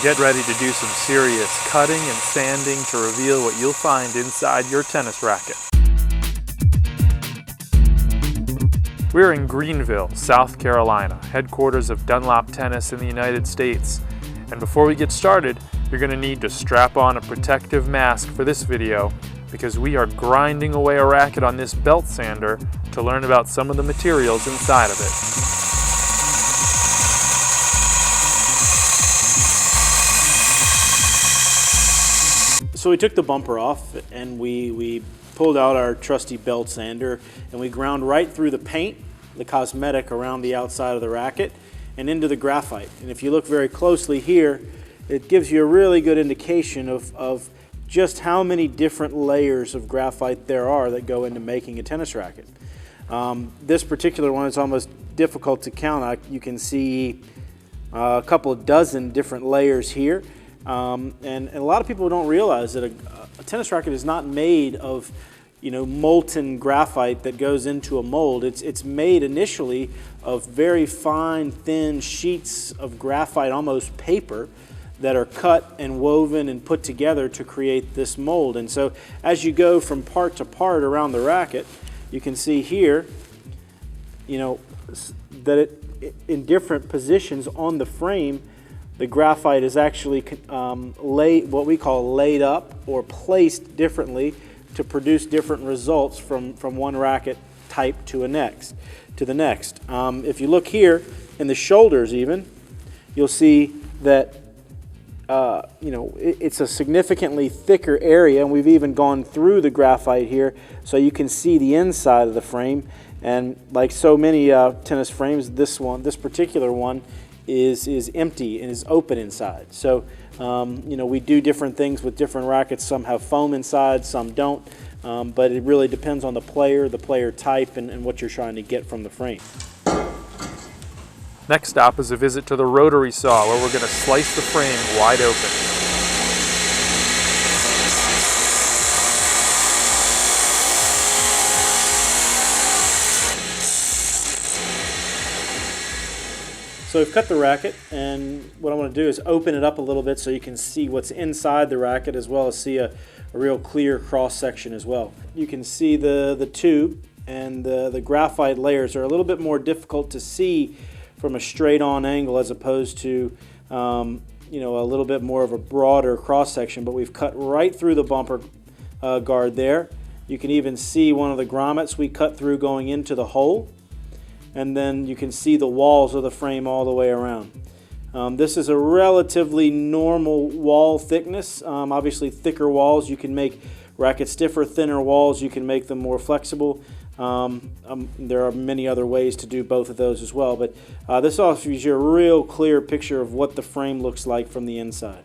Get ready to do some serious cutting and sanding to reveal what you'll find inside your tennis racket. We're in Greenville, South Carolina, headquarters of Dunlop Tennis in the United States. And before we get started, you're going to need to strap on a protective mask for this video because we are grinding away a racket on this belt sander to learn about some of the materials inside of it. So we took the bumper off and we pulled out our trusty belt sander and we ground right through the paint, the cosmetic around the outside of the racket, and into the graphite. And if you look very closely here, it gives you a really good indication of just how many different layers of graphite there are that go into making a tennis racket. This particular one is almost difficult to count. You can see a couple of dozen different layers here. And a lot of people don't realize that a tennis racket is not made of, molten graphite that goes into a mold. It's made initially of very fine, thin sheets of graphite, almost paper, that are cut and woven and put together to create this mold. And so as you go from part to part around the racket, you can see here, that in different positions on the frame, the graphite is actually what we call laid up or placed differently to produce different results from one racket type to the next. If you look here in the shoulders even, you'll see that it's a significantly thicker area, and we've even gone through the graphite here so you can see the inside of the frame. And like so many tennis frames, this particular one is empty and is open inside. So we do different things with different rackets. Some have foam inside, some don't, but it really depends on the player type, and what you're trying to get from the frame. Next stop is a visit to the rotary saw, where we're going to slice the frame wide open. So we've cut the racket, and what I want to do is open it up a little bit so you can see what's inside the racket, as well as see a real clear cross section as well. You can see the tube, and the graphite layers are a little bit more difficult to see from a straight on angle as opposed to a little bit more of a broader cross section, but we've cut right through the bumper guard there. You can even see one of the grommets we cut through going into the hole, and then you can see the walls of the frame all the way around. This is a relatively normal wall thickness. Obviously thicker walls, you can make rackets stiffer, thinner walls, you can make them more flexible. There are many other ways to do both of those as well, but this offers you a real clear picture of what the frame looks like from the inside.